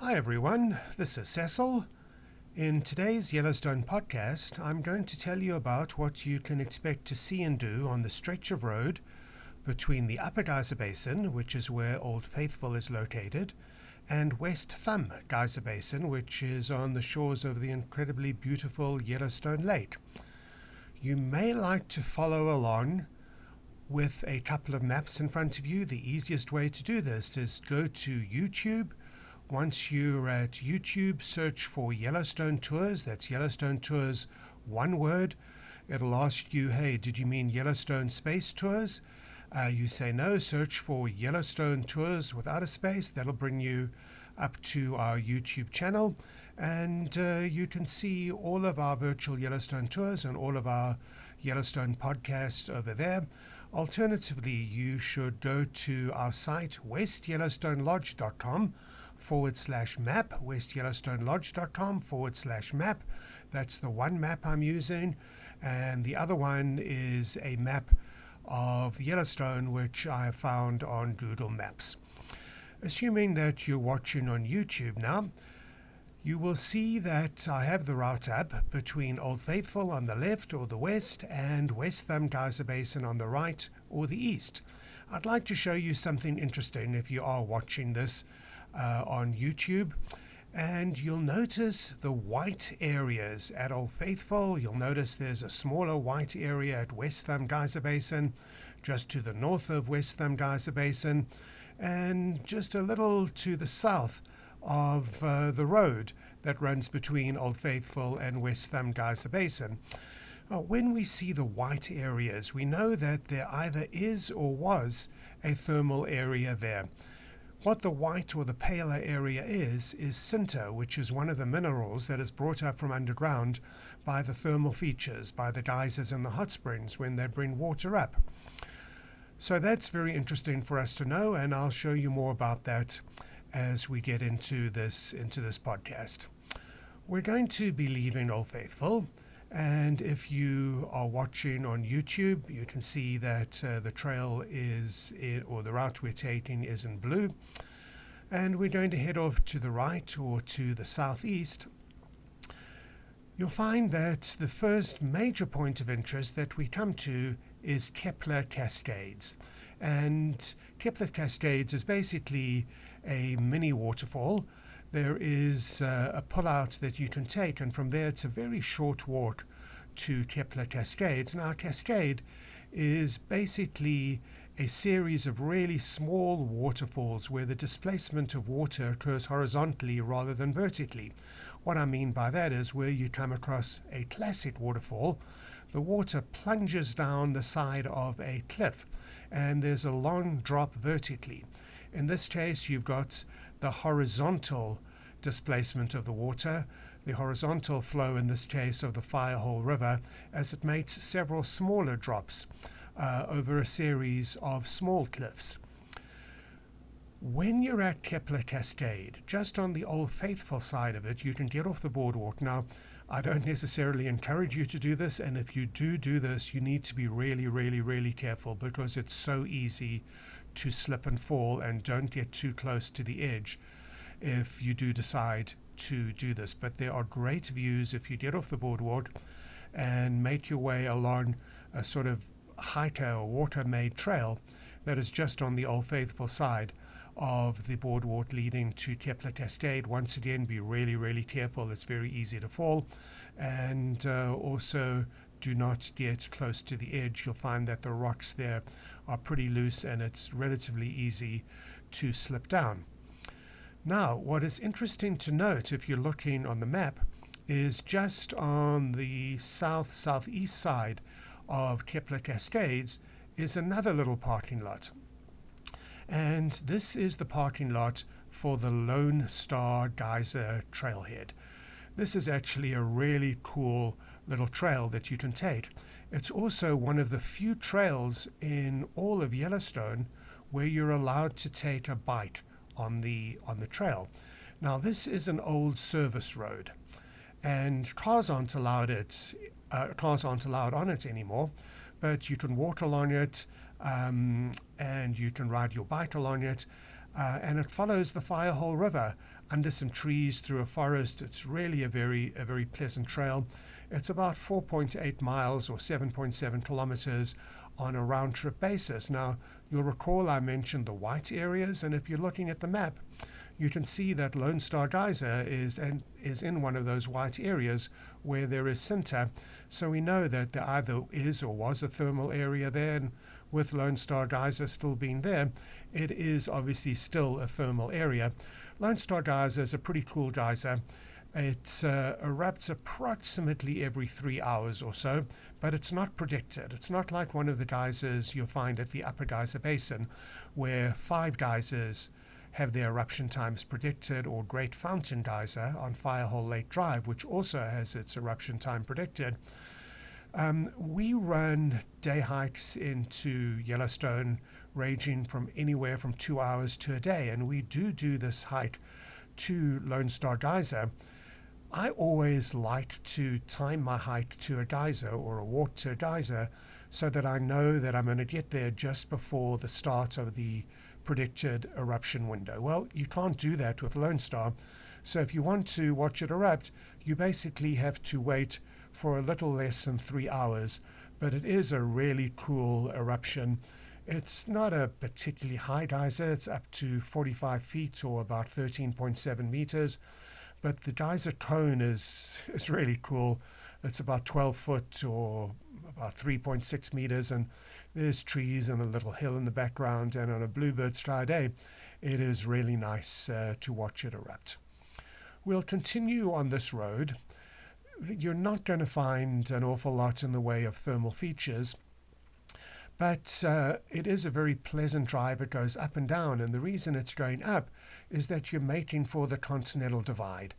Hi everyone, this is Cecil. In today's Yellowstone podcast, I'm going to tell you about what you can expect to see and do on the stretch of road between the Upper Geyser Basin, which is where Old Faithful is located, and West Thumb Geyser Basin, which is on the shores of the incredibly beautiful Yellowstone Lake. You may like to follow along with a couple of maps in front of you. The easiest way to do this is go to YouTube. Once you're at YouTube, search for Yellowstone Tours. That's Yellowstone Tours, one word. It'll ask you, hey, did you mean Yellowstone Space Tours? You say no, search for Yellowstone Tours without a space. That'll bring you up to our YouTube channel, and you can see all of our virtual Yellowstone tours and all of our Yellowstone podcasts over there. Alternatively, you should go to our site, westyellowstonelodge.com /map, westyellowstonelodge.com /map. That's the one map I'm using, and the other one is a map of Yellowstone which I have found on Google Maps. Assuming that you're watching on YouTube now, you will see that I have the route up between Old Faithful on the left or the west and West Thumb Geyser Basin on the right or the east. I'd like to show you something interesting if you are watching this on YouTube, and you'll notice the white areas at Old Faithful. You'll notice there's a smaller white area at West Thumb Geyser Basin, just to the north of West Thumb Geyser Basin, and just a little to the south of the road that runs between Old Faithful and West Thumb Geyser Basin. When we see the white areas, we know that there either is or was a thermal area there. What the white or the paler area is sinter, which is one of the minerals that is brought up from underground by the thermal features, by the geysers and the hot springs when they bring water up. So that's very interesting for us to know, and I'll show you more about that as we get into this podcast. We're going to be leaving Old Faithful, and if you are watching on YouTube, you can see that the trail or the route we're taking is in blue, and we're going to head off to the right or to the southeast. You'll find that the first major point of interest that we come to is Kepler Cascades, and Kepler Cascades is basically a mini waterfall. There is a pullout that you can take, and from there it's a very short walk to Kepler Cascades. Now, a cascade is basically a series of really small waterfalls where the displacement of water occurs horizontally rather than vertically. What I mean by that is where you come across a classic waterfall, the water plunges down the side of a cliff, and there's a long drop vertically. In this case, you've got the horizontal displacement of the water, the horizontal flow in this case of the Firehole River, as it makes several smaller drops over a series of small cliffs. When you're at Kepler Cascade, just on the Old Faithful side of it, you can get off the boardwalk. Now, I don't necessarily encourage you to do this, and if you do this, you need to be really, really, really careful, because it's so easy to slip and fall, and don't get too close to the edge if you do decide to do this. But there are great views if you get off the boardwalk and make your way along a sort of hiker or water-made trail that is just on the Old Faithful side of the boardwalk leading to Kepler Cascade. Once again, be really, really careful. It's very easy to fall, and also do not get close to the edge. You'll find that the rocks there are pretty loose, and it's relatively easy to slip down. Now, what is interesting to note if you're looking on the map is just on the southeast side of Kepler Cascades is another little parking lot. And this is the parking lot for the Lone Star Geyser Trailhead. This is actually a really cool little trail that you can take. It's also one of the few trails in all of Yellowstone where you're allowed to take a bike on the trail. Now, this is an old service road, and cars aren't allowed on it anymore, but you can walk along it, and you can ride your bike along it. and it follows the Firehole River under some trees through a forest. It's really a very pleasant trail. It's about 4.8 miles or 7.7 kilometers on a round-trip basis. Now, you'll recall I mentioned the white areas, and if you're looking at the map, you can see that Lone Star Geyser is in one of those white areas where there is sinter. So we know that there either is or was a thermal area there, and with Lone Star Geyser still being there, it is obviously still a thermal area. Lone Star Geyser is a pretty cool geyser. It erupts approximately every 3 hours or so, but it's not predicted. It's not like one of the geysers you'll find at the Upper Geyser Basin, where 5 geysers have their eruption times predicted, or Great Fountain Geyser on Firehole Lake Drive, which also has its eruption time predicted. We run day hikes into Yellowstone ranging from anywhere from 2 hours to a day, and we do this hike to Lone Star Geyser. I always like to time my hike to a geyser or a walk to a geyser so that I know that I'm going to get there just before the start of the predicted eruption window. Well, you can't do that with Lone Star, so if you want to watch it erupt, you basically have to wait for a little less than 3 hours, but it is a really cool eruption. It's not a particularly high geyser. It's up to 45 feet or about 13.7 meters, but the geyser cone is really cool. It's about 12 foot or about 3.6 meters, and there's trees and a little hill in the background, and on a bluebird sky day, it is really nice to watch it erupt. We'll continue on this road. You're not going to find an awful lot in the way of thermal features, but it is a very pleasant drive. It goes up and down, and the reason it's going up is that you're making for the Continental Divide.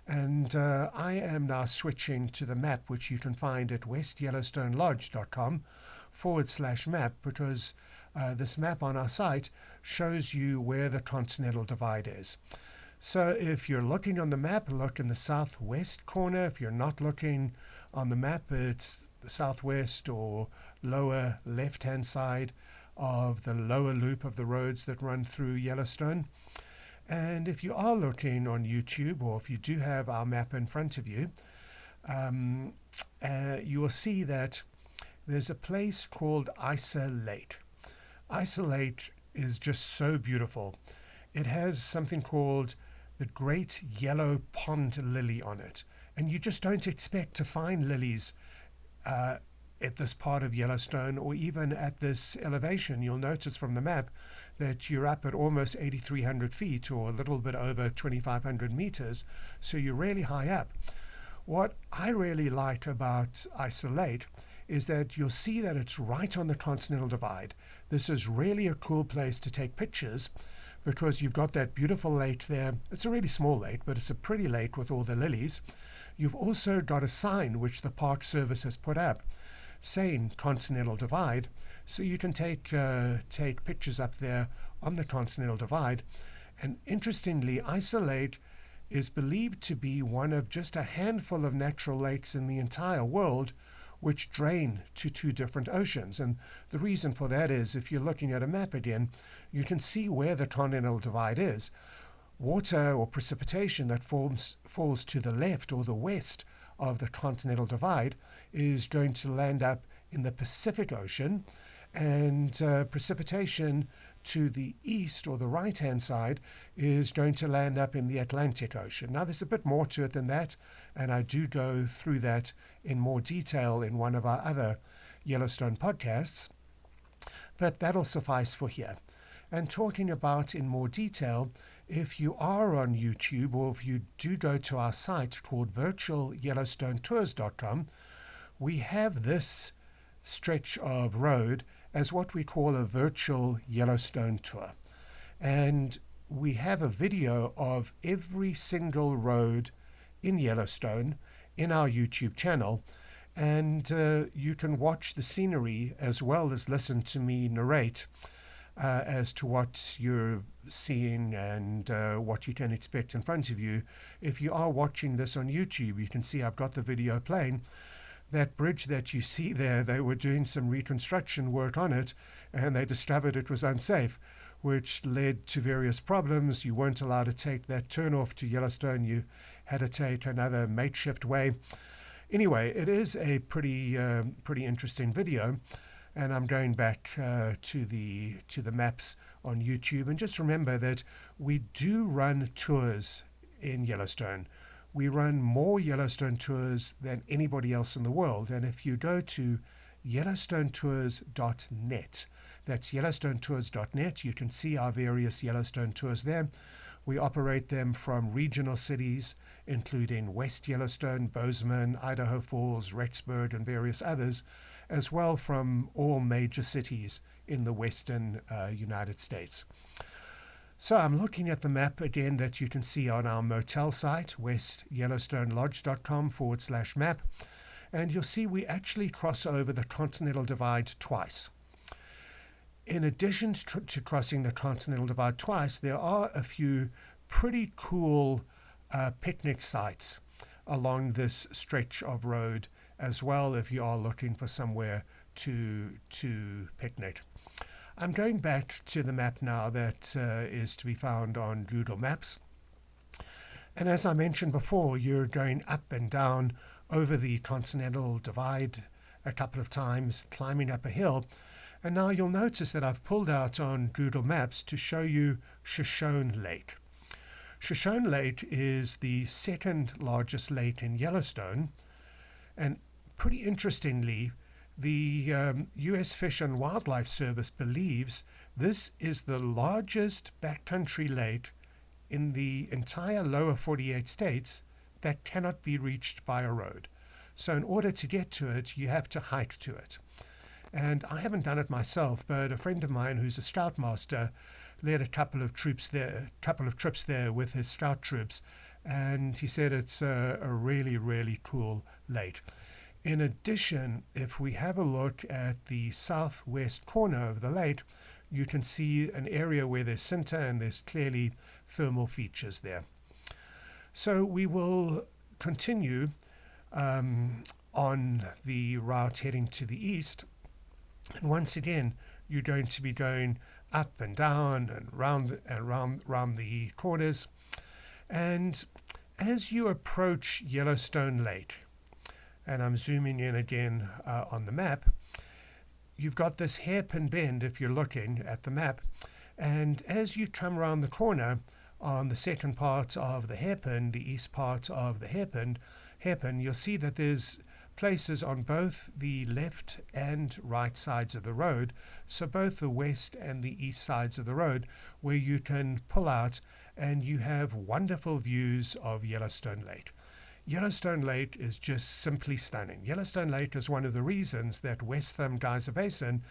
And I am now switching to the map, which you can find at westyellowstonelodge.com/map, because this map on our site shows you where the Continental Divide is. So if you're looking on the map, look in the southwest corner. If you're not looking on the map, it's the southwest or lower left-hand side of the lower loop of the roads that run through Yellowstone. And if you are looking on YouTube, or if you do have our map in front of you, you will see that there's a place called Geyser Lake. Geyser Lake is just so beautiful. It has something called the Great Yellow Pond Lily on it, and you just don't expect to find lilies at this part of Yellowstone, or even at this elevation. You'll notice from the map that you're up at almost 8,300 feet, or a little bit over 2,500 meters, so you're really high up. What I really like about Geyser Lake is that you'll see that it's right on the Continental Divide. This is really a cool place to take pictures, because you've got that beautiful lake there. It's a really small lake, but it's a pretty lake with all the lilies. You've also got a sign which the Park Service has put up saying Continental Divide, so you can take pictures up there on the Continental Divide. And interestingly, Geyser Lake is believed to be one of just a handful of natural lakes in the entire world which drain to 2 different oceans. And the reason for that is, if you're looking at a map again, you can see where the Continental Divide is. Water or precipitation that falls to the left or the west of the Continental Divide is going to land up in the Pacific Ocean, and precipitation to the east or the right-hand side is going to land up in the Atlantic Ocean. Now, there's a bit more to it than that, and I do go through that in more detail in one of our other Yellowstone podcasts, but that'll suffice for here. And talking about in more detail, if you are on YouTube, or if you do go to our site called virtualyellowstonetours.com, we have this stretch of road as what we call a virtual Yellowstone tour. And we have a video of every single road in Yellowstone in our YouTube channel, and you can watch the scenery as well as listen to me narrate as to what you're seeing and what you can expect in front of you. If you are watching this on YouTube, you can see I've got the video playing. That bridge that you see there, they were doing some reconstruction work on it, and they discovered it was unsafe. which led to various problems. You weren't allowed to take that turnoff to Yellowstone. You had to take another makeshift way. Anyway, it is a pretty interesting video, and I'm going back to the maps on YouTube. And just remember that we do run tours in Yellowstone. We run more Yellowstone tours than anybody else in the world. And if you go to yellowstonetours.net, that's yellowstonetours.net, you can see our various Yellowstone tours there. We operate them from regional cities, including West Yellowstone, Bozeman, Idaho Falls, Rexburg, and various others, as well from all major cities in the western United States. So I'm looking at the map again that you can see on our motel site, westyellowstonelodge.com/map, and you'll see we actually cross over the Continental Divide twice. In addition to crossing the Continental Divide twice, there are a few pretty cool picnic sites along this stretch of road as well, if you are looking for somewhere to picnic. I'm going back to the map now that is to be found on Google Maps. And as I mentioned before, you're going up and down over the Continental Divide a couple of times, climbing up a hill. And now you'll notice that I've pulled out on Google Maps to show you Shoshone Lake. Shoshone Lake is the second largest lake in Yellowstone. And pretty interestingly, the U.S. Fish and Wildlife Service believes this is the largest backcountry lake in the entire lower 48 states that cannot be reached by a road. So in order to get to it, you have to hike to it. And I haven't done it myself, but a friend of mine who's a scoutmaster led a couple of trips there with his scout troops, and he said it's a really, really cool lake. In addition, if we have a look at the southwest corner of the lake, you can see an area where there's sinter and there's clearly thermal features there. So we will continue on the route heading to the east. And once again, you're going to be going up and down and round the corners. And as you approach Yellowstone Lake, and I'm zooming in again on the map, you've got this hairpin bend if you're looking at the map. And as you come around the corner on the second part of the hairpin, the east part of the hairpin, you'll see that there's places on both the left and right sides of the road, so both the west and the east sides of the road, where you can pull out and you have wonderful views of Yellowstone Lake. Yellowstone Lake is just simply stunning. Yellowstone Lake is one of the reasons that West Thumb Geyser Basin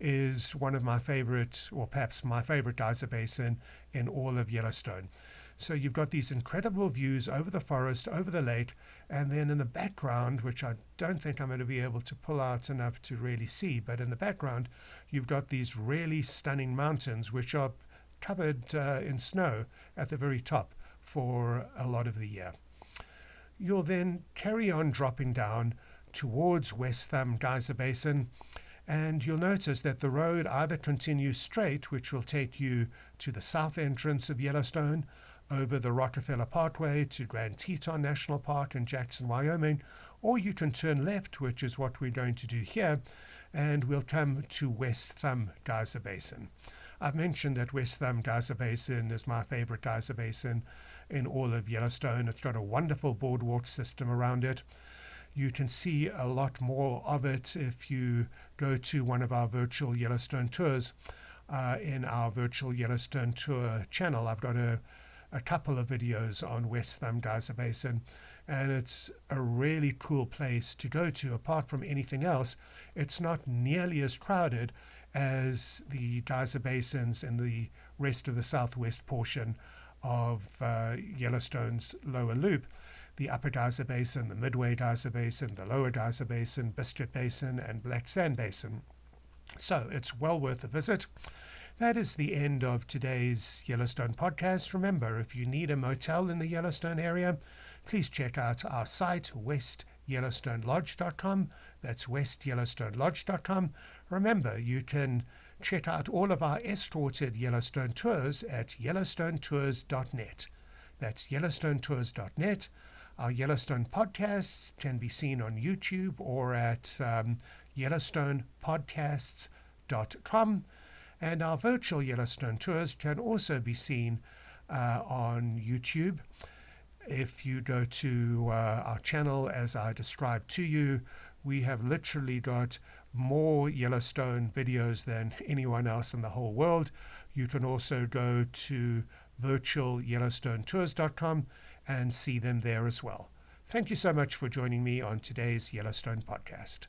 is one of my favorite, or perhaps my favorite geyser basin in all of Yellowstone. So you've got these incredible views over the forest, over the lake, and then in the background, which I don't think I'm going to be able to pull out enough to really see, but in the background, you've got these really stunning mountains, which are covered in snow at the very top for a lot of the year. You'll then carry on dropping down towards West Thumb Geyser Basin, and you'll notice that the road either continues straight, which will take you to the south entrance of Yellowstone, over the Rockefeller Parkway to Grand Teton National Park in Jackson, Wyoming, or you can turn left, which is what we're going to do here, and we'll come to West Thumb Geyser Basin. I've mentioned that West Thumb Geyser Basin is my favorite geyser basin in all of Yellowstone. It's got a wonderful boardwalk system around it. You can see a lot more of it if you go to one of our virtual Yellowstone tours. In our virtual Yellowstone tour channel, I've got a couple of videos on West Thumb Geyser Basin, and it's a really cool place to go to. Apart from anything else, it's not nearly as crowded as the geyser basins in the rest of the southwest portion of Yellowstone's lower loop. The Upper Geyser Basin, the Midway Geyser Basin, the Lower Geyser Basin, Biscuit Basin, and Black Sand Basin. So it's well worth a visit. That is the end of today's Yellowstone podcast. Remember, if you need a motel in the Yellowstone area, please check out our site, westyellowstonelodge.com. That's westyellowstonelodge.com. Remember, you can Check out all of our escorted Yellowstone tours at yellowstonetours.net. That's yellowstonetours.net. Our Yellowstone podcasts can be seen on YouTube or at yellowstonepodcasts.com. And our virtual Yellowstone tours can also be seen on YouTube. If you go to our channel as I described to you, we have literally got more Yellowstone videos than anyone else in the whole world. You can also go to virtualyellowstonetours.com and see them there as well. Thank you so much for joining me on today's Yellowstone podcast.